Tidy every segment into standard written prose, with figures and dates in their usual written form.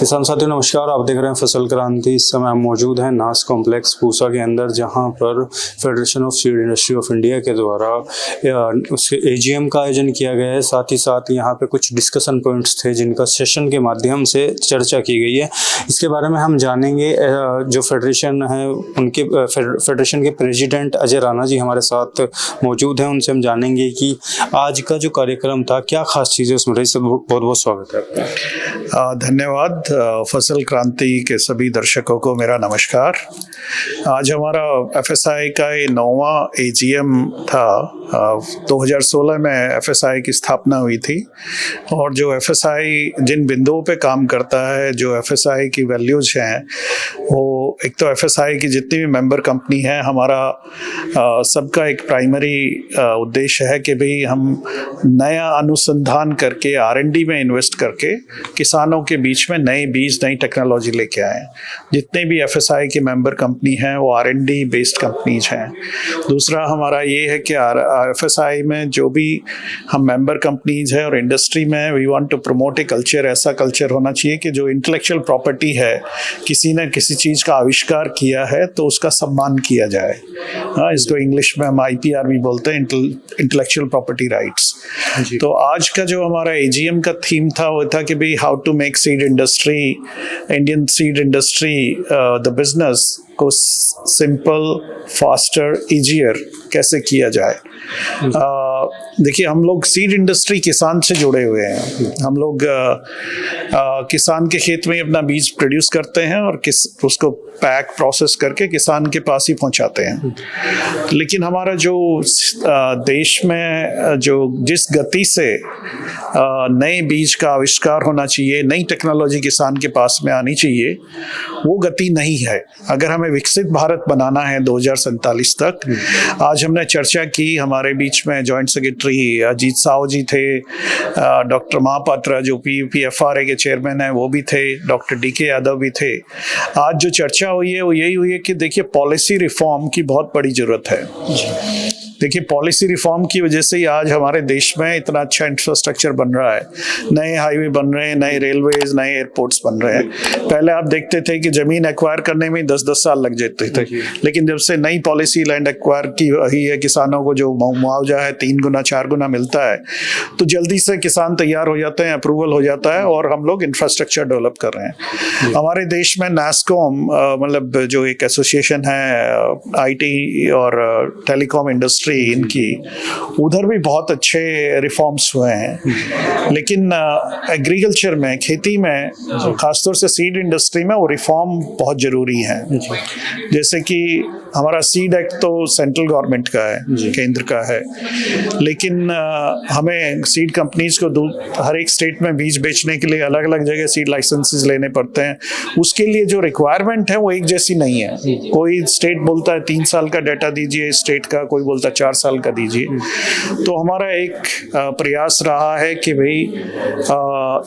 किसान साथियों नमस्कार। आप देख रहे हैं फसल क्रांति। इस समय हम मौजूद हैं नास कॉम्प्लेक्स पूसा के अंदर, जहां पर federation of seed industry of India के द्वारा उसके एजीएम का आयोजन किया गया है। साथ ही साथ यहां पे कुछ डिस्कशन पॉइंट्स थे जिनका सेशन के माध्यम से चर्चा की गई है। इसके बारे में हम जानेंगे। जो फेडरेशन है उनके फेडरेशन के प्रेसिडेंट अजय राणा जी हमारे साथ मौजूद हैं। उनसे हम जानेंगे कि आज का जो कार्यक्रम था क्या खास चीज़ें उसमें रही। सब बहुत बहुत स्वागत है आपका। धन्यवाद। फसल क्रांति के सभी दर्शकों को मेरा नमस्कार। आज हमारा एफएसआई का ये 9वां एजीएम था। 2016 में एफएसआई की स्थापना हुई थी और जो एफएसआई जिन बिंदुओं पे काम करता है, जो एफएसआई की वैल्यूज हैं, वो एक तो एफएसआई की जितनी भी मेंबर कंपनी है, हमारा सबका एक प्राइमरी उद्देश्य है कि भाई हम नया अनुसंधान करके R&D में इन्वेस्ट करके किसानों के बीच में नए बीज, नई टेक्नोलॉजी लेके आए। जितने भी एफएसआई की मेंबर कंपनी हैं वो R&D बेस्ड कंपनीज हैं। दूसरा हमारा ये है कि एफएसआई में जो भी हम मेंबर कंपनीज है और इंडस्ट्री में, we want to promote a culture. ऐसा कल्चर होना चाहिए कि जो इंटेलेक्चुअल प्रॉपर्टी है, किसी ने किसी चीज़ का आविष्कार किया है तो उसका सम्मान किया जाए। इसको इंग्लिश में हम IPR भी बोलते हैं, इंटेलेक्चुअल प्रॉपर्टी राइट्स। तो आज का जो हमारा एजीएम का थीम था वो था कि भाई how to make seed industry, Indian seed industry, the business को सिंपल, फास्टर, ईजियर कैसे किया जाए। देखिए, हम लोग सीड इंडस्ट्री किसान से जुड़े हुए हैं। हम लोग किसान के खेत में अपना बीज प्रोड्यूस करते हैं और उसको पैक प्रोसेस करके किसान के पास ही पहुंचाते हैं। लेकिन हमारा जो देश में जो जिस गति से नए बीज का आविष्कार होना चाहिए, नई टेक्नोलॉजी किसान के पास में आनी चाहिए, वो गति नहीं है। अगर हमें विकसित भारत बनाना है 2047 तक, आज हमने चर्चा की, हमारे बीच में जॉइंट सेक्रेटरी अजीत साव जी थे, डॉक्टर महापात्रा जो PUPFRA के चेयरमैन हैं वो भी थे, डॉक्टर DK यादव भी थे। आज जो चर्चा हुई है वो यही हुई है कि देखिए, पॉलिसी रिफॉर्म की बहुत बड़ी जरूरत है। देखिए, पॉलिसी रिफॉर्म की वजह से ही आज हमारे देश में इतना अच्छा इंफ्रास्ट्रक्चर बन रहा है। नए हाईवे बन रहे हैं, नए रेलवेज, नए एयरपोर्ट्स बन रहे हैं। पहले आप देखते थे कि जमीन एक्वायर करने में 10-10 साल लग जाते थे, लेकिन जब से नई पॉलिसी लैंड एक्वायर की हुई है, किसानों को जो मुआवजा है 3 गुना 4 गुना मिलता है, तो जल्दी से किसान तैयार हो जाते हैं, अप्रूवल हो जाता है और हम लोग इंफ्रास्ट्रक्चर डेवलप कर रहे हैं। हमारे देश में नास्कॉम, मतलब जो एक एसोसिएशन है IT और टेलीकॉम इंडस्ट्री, इनकी उधर भी बहुत अच्छे रिफॉर्म्स हुए हैं। लेकिन एग्रीकल्चर में, खेती में, खासतौर से सीड इंडस्ट्री में वो रिफॉर्म बहुत जरूरी है। जैसे कि हमारा सीड एक्ट तो सेंट्रल गवर्नमेंट का है, केंद्र का है, लेकिन हमें सीड कंपनीज को हर एक स्टेट में बीज बेचने के लिए अलग अलग जगह सीड लाइसेंसेस लेने पड़ते हैं। उसके लिए जो रिक्वायरमेंट है वो एक जैसी नहीं है। कोई स्टेट बोलता है 3 साल का डाटा दीजिए स्टेट का, कोई बोलता है 4 साल का दीजिए। तो हमारा एक प्रयास रहा है कि भाई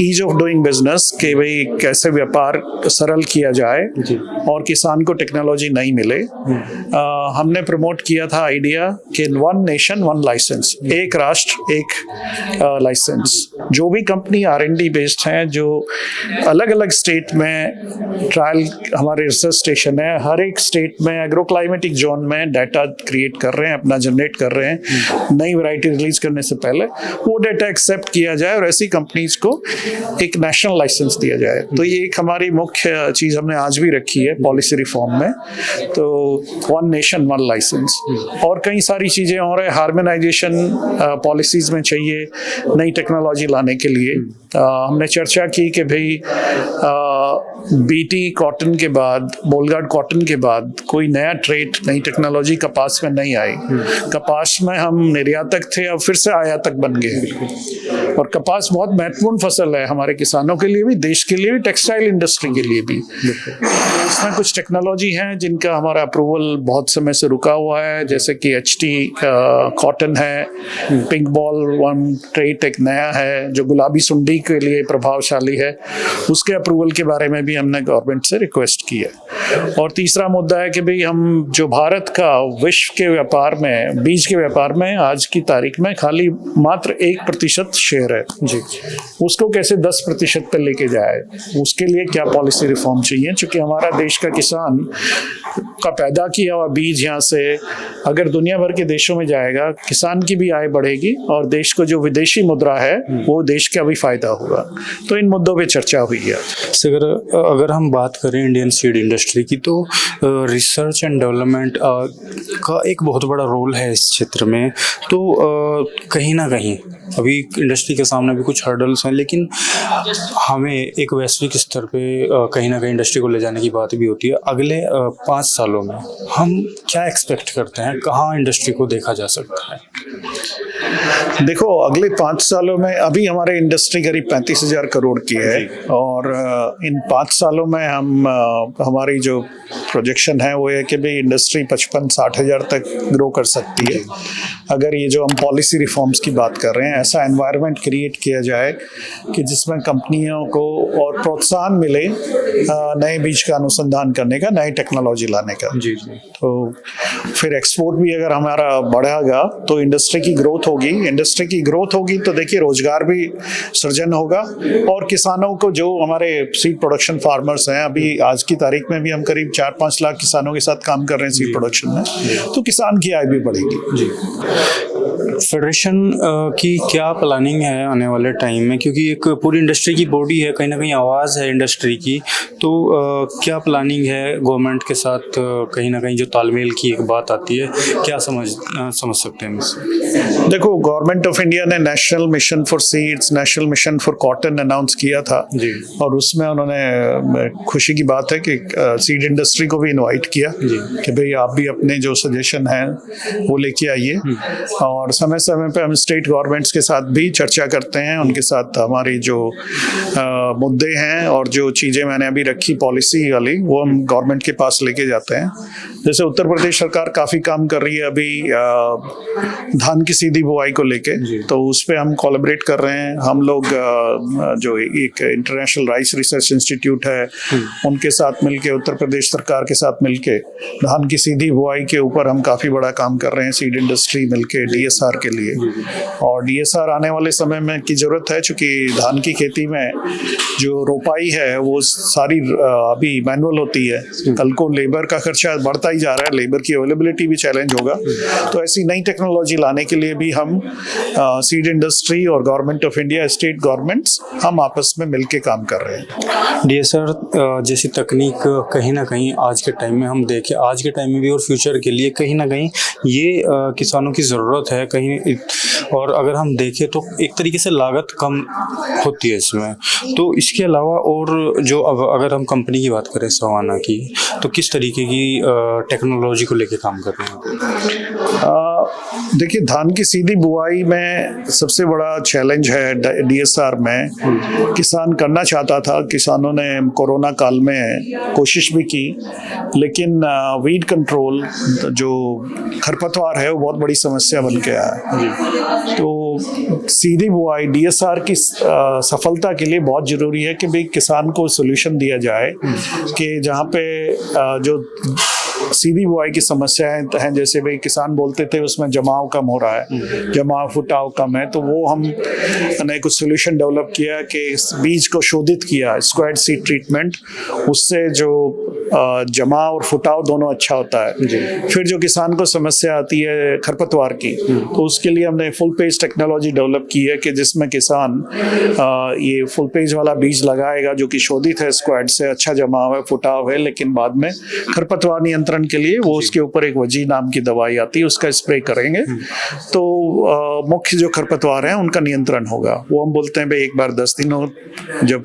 ईज ऑफ डूइंग बिजनेस, कि भाई कैसे व्यापार सरल किया जाए और किसान को टेक्नोलॉजी नहीं मिले। हमने प्रमोट किया था आइडिया कि 1 नेशन 1 लाइसेंस, एक राष्ट्र एक लाइसेंस। जो भी कंपनी R&D बेस्ड हैं, जो अलग अलग स्टेट में ट्रायल, हमारे रिसर्च स्टेशन है, हर एक स्टेट में एग्रो क्लाइमेटिक जोन में डाटा क्रिएट कर रहे हैं, अपना जनरेट कर रहे हैं। नई वैरायटी रिलीज करने से पहले वो डाटा एक्सेप्ट किया जाए और ऐसी कंपनीज को एक नेशनल लाइसेंस दिया जाए। तो ये एक हमारी मुख्य चीज हमने आज भी रखी है पॉलिसी रिफॉर्म में। तो 1 नेशन 1 लाइसेंस और कई सारी चीजें और है। हार्मोनाइजेशन पॉलिसीज में चाहिए नई टेक्नोलॉजी लाने के लिए। हमने चर्चा की कि भाई BT कॉटन के बाद, बोलगार्ड कॉटन के बाद कोई नया ट्रेड, नई टेक्नोलॉजी कपास में नहीं आई। कपास में हम निर्यातक थे, अब फिर से आयातक बन गए। और कपास बहुत महत्वपूर्ण फसल है हमारे किसानों के लिए भी, देश के लिए भी, टेक्सटाइल इंडस्ट्री के लिए भी। इसमें कुछ टेक्नोलॉजी है जिनका हमारा अप्रूवल बहुत समय से रुका हुआ है, जैसे कि HT कॉटन है, पिंक बॉल 1 ट्रेट एक नया है जो गुलाबी सुंडी के लिए प्रभावशाली है। उसके अप्रूवल के बारे में भी हमने गवर्नमेंट से रिक्वेस्ट की है। और तीसरा मुद्दा है कि भाई हम जो भारत का विश्व के व्यापार में, बीज के व्यापार में आज की तारीख में खाली मात्र 1% शेयर शेयर है जी उसको कैसे 10% पर लेके जाए, उसके लिए क्या पॉलिसी रिफॉर्म चाहिए। क्योंकि हमारा देश का किसान का पैदा किया हुआ बीज यहाँ से अगर दुनिया भर के देशों में जाएगा, किसान की भी आय बढ़ेगी और देश को जो विदेशी मुद्रा है वो देश का भी फायदा होगा। तो इन मुद्दों पे चर्चा हुई है। अगर हम बात करें इंडियन सीड इंडस्ट्री की, तो रिसर्च एंड डेवलपमेंट का एक बहुत बड़ा रोल है इस क्षेत्र में। तो कहीं ना कहीं अभी इंडस्ट्री के सामने भी कुछ हर्डल्स हैं, लेकिन हमें एक वैश्विक स्तर पे कहीं ना कहीं इंडस्ट्री को ले जाने की बात भी होती है। अगले 5 सालों में हम क्या एक्सपेक्ट करते हैं, कहाँ इंडस्ट्री को देखा जा सकता है? देखो, अगले 5 सालों में अभी हमारे इंडस्ट्री करीब 35,000 करोड़ की है और इन 5 सालों में हम हमारी जो प्रोजेक्शन है वो है कि भाई इंडस्ट्री 55-60 हज़ार तक ग्रो कर सकती है। अगर ये जो हम पॉलिसी रिफॉर्म्स की बात कर रहे हैं, ऐसा एनवायरनमेंट क्रिएट किया जाए कि जिसमें कंपनियों को और प्रोत्साहन मिले नए बीज का अनुसंधान करने का, नई टेक्नोलॉजी लाने का। जी तो फिर एक्सपोर्ट भी अगर हमारा बढ़ेगा तो इंडस्ट्री की ग्रोथ होगी। इंडस्ट्री की ग्रोथ होगी तो देखिए रोजगार भी सृजन होगा और किसानों को, जो हमारे सीड प्रोडक्शन फार्मर्स हैं, अभी आज की तारीख में भी हम करीब 4-5 लाख किसानों के साथ काम कर रहे हैं सीड प्रोडक्शन में, तो किसान की आय भी बढ़ेगी। फेडरेशन की क्या प्लानिंग है आने वाले टाइम में, क्योंकि एक पूरी इंडस्ट्री की बॉडी है, कहीं ना कहीं आवाज़ है इंडस्ट्री की, तो क्या प्लानिंग है गवर्नमेंट के साथ? कहीं ना कहीं जो तालमेल की एक बात आती है, क्या समझ सकते हैं इससे? देखो, गवर्नमेंट ऑफ इंडिया ने national mission for seeds, national mission for cotton announce किया था जी, और उसमें उन्होंने खुशी की बात है कि सीड इंडस्ट्री को भी इनवाइट किया कि भाई आप भी अपने जो सजेशन हैं वो लेके आइए। और समय समय पे हम स्टेट गवर्नमेंट्स के साथ भी चर्चा करते हैं, उनके साथ हमारी जो मुद्दे हैं और जो चीज़ें मैंने अभी रखी पॉलिसी वाली, वो हम गवर्नमेंट के पास लेके जाते हैं। जैसे उत्तर प्रदेश सरकार काफ़ी काम कर रही है अभी धान की सीधी बुआई को लेके, तो उस पर हम कोलैबोरेट कर रहे हैं। हम लोग जो एक इंटरनेशनल राइस रिसर्च इंस्टीट्यूट है उनके साथ मिलके, उत्तर प्रदेश सरकार के साथ मिलके धान की सीधी बुआई के ऊपर हम काफ़ी बड़ा काम कर रहे हैं सीड इंडस्ट्री मिलके DSR के लिए। और DSR आने वाले समय में की ज़रूरत है, चूँकि धान की खेती में जो रोपाई है वो सारी अभी मैनुअल होती है। कल को लेबर का खर्चा बढ़ता ही जा रहा है, लेबर की अवेलेबिलिटी भी चैलेंज होगा। तो ऐसी नई टेक्नोलॉजी लाने के लिए भी हम सीड इंडस्ट्री और government of India, state governments, हम आपस में मिलके काम कर रहे हैं। DSR जैसी तकनीक कहीं ना कहीं आज के टाइम में हम देखें, आज के टाइम में भी और फ्यूचर के लिए कहीं ना कहीं ये किसानों की ज़रूरत है कहीं। और अगर हम देखें तो एक तरीके से लागत कम होती है इसमें। तो इसके अलावा और जो अगर हम कंपनी की बात करें सवाना की, तो किस तरीके की टेक्नोलॉजी को लेके काम कर रहे हैं? देखिए, धान की सीधी बुआई में सबसे बड़ा चैलेंज है DSR में। किसान करना चाहता था, किसानों ने कोरोना काल में कोशिश भी की, लेकिन वीड कंट्रोल, जो खरपतवार है, वो बहुत बड़ी समस्या बन के आया है। तो सीधी बुआई DSR की सफलता के लिए बहुत ज़रूरी है कि भाई किसान को सोल्यूशन दिया जाए कि जहाँ पे जो सीधी बुआई की समस्याएं हैं, जैसे भाई किसान बोलते थे उसमें जमाव कम हो रहा है, जमाव फुटाव कम है, तो वो हमने कुछ सोल्यूशन डेवलप किया कि बीज को शोधित किया, स्क्वाड सीड ट्रीटमेंट, उससे जो जमाव और फुटाव दोनों अच्छा होता है। फिर जो किसान को समस्या आती है खरपतवार की, तो उसके लिए हमने फुल पेज टेक्नोलॉजी डेवलप की है कि जिसमें किसान ये फुल पेज वाला बीज लगाएगा जो कि शोधित है, स्क्वाड से अच्छा जमाव है, फुटाव है, लेकिन बाद में खरपतवार नियंत्रण के लिए वो उसके ऊपर एक वजी नाम की दवाई आती है, उसका स्प्रे करेंगे तो मुख्य जो खरपतवार हैं उनका नियंत्रण होगा। वो हम बोलते हैं भाई एक बार 10 दिनों, जब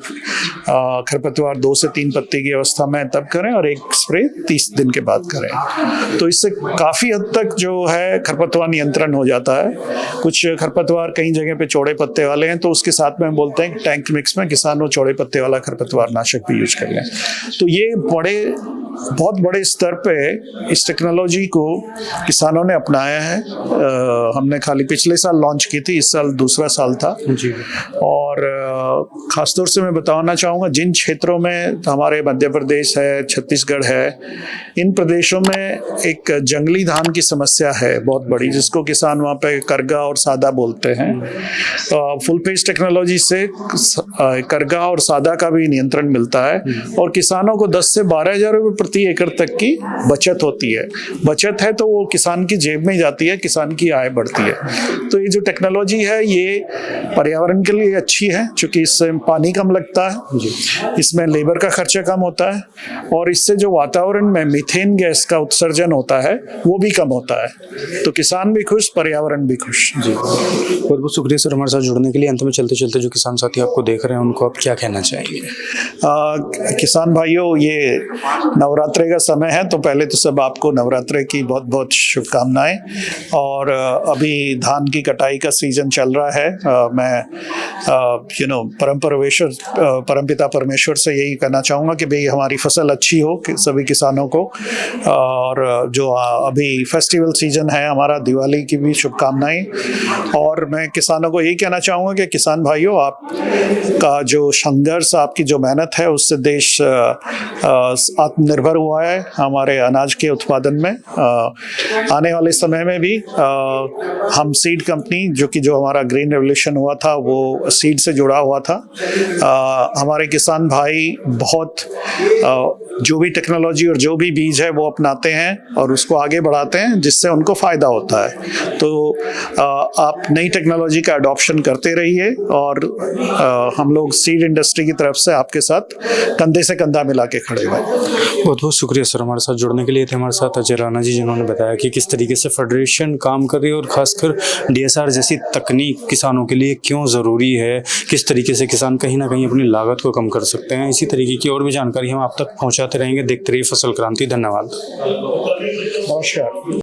खरपतवार 2 से 3 पत्ती की अवस्था में तब करें, और एक स्प्रे 30 दिन के बाद करें। तो इससे काफ़ी हद तक जो है खरपतवार नियंत्रण हो जाता है। कुछ खरपतवार कई जगह पे चौड़े पत्ते वाले हैं, तो उसके साथ में हम बोलते हैं टैंक मिक्स में किसान वो चौड़े पत्ते वाला खरपतवार नाशक भी यूज कर लें। तो ये बड़े बहुत बड़े स्तर पे इस टेक्नोलॉजी को किसानों ने अपनाया है। हमने खाली पिछले साल लॉन्च की थी, इस साल दूसरा साल था जी। और ख़ासतौर से मैं बताना चाहूँगा जिन क्षेत्रों में हमारे मध्य प्रदेश है, छत्तीसगढ़ है, इन प्रदेशों में एक जंगली धान की समस्या है बहुत बड़ी, जिसको किसान वहाँ पे करगा और सादा बोलते हैं। फुल पेज टेक्नोलॉजी से करगा और सादा का भी नियंत्रण मिलता है और किसानों को 10 से 12 हज़ार रुपये प्रति एकड़ तक की बचत होती है। बचत है तो वो किसान की जेब में जाती है, किसान की आय बढ़ती है। तो ये जो टेक्नोलॉजी है ये पर्यावरण के लिए अच्छी है, क्योंकि इससे पानी कम लगता है, इसमें लेबर का खर्चा कम होता है और इससे जो वातावरण में मीथेन गैस का उत्सर्जन होता है वो भी कम होता है। तो किसान भी खुश, पर्यावरण भी खुश। जी, बहुत बहुत शुक्रिया सर हमारे साथ जुड़ने के लिए। अंत में चलते चलते जो किसान साथी आपको देख रहे हैं उनको आप क्या कहना चाहेंगे? किसान भाइयों, ये नवरात्रे का समय है, तो पहले तो सब आपको नवरात्रे की बहुत बहुत शुभकामनाएं। और अभी धान की कटाई का सीजन चल रहा है। मैं परमपिता परमेश्वर से यही कहना चाहूँगा कि भाई हमारी फसल अच्छी हो कि सभी किसानों को। और जो अभी फेस्टिवल सीजन है हमारा, दिवाली की भी शुभकामनाएं। और मैं किसानों को यही कहना चाहूँगा कि किसान भाइयों, आपका जो संघर्ष, आपकी जो मेहनत है, उससे देश आत्मनिर्भर हुआ है हमारे अनाज के उत्पादन में। आने वाले समय में भी हम सीड कंपनी, जो हमारा ग्रीन रेवोल्यूशन हुआ था वो सीड से जुड़ा हुआ था। हमारे किसान भाई बहुत जो भी टेक्नोलॉजी और जो भी बीज है वो अपनाते हैं और उसको आगे बढ़ाते हैं, जिससे उनको फ़ायदा होता है। तो आप नई टेक्नोलॉजी का अडॉप्शन करते रहिए और हम लोग सीड इंडस्ट्री की तरफ से आपके साथ कंधे से कंधा मिला के खड़े हुए। बहुत बहुत शुक्रिया सर हमारे साथ जुड़ने के लिए। थे हमारे साथ अजय राणा जी, जिन्होंने बताया कि किस तरीके से फेडरेशन काम कर रही है और खासकर DSR जैसी तकनीक किसानों के लिए क्यों ज़रूरी है, किस तरीके से किसान कहीं ना कहीं अपनी लागत को कम कर सकते हैं। इसी तरीके की और भी जानकारी हम आप तक पहुँचाते रहेंगे। देखते रहिए फसल क्रांति। धन्यवाद। नमस्कार।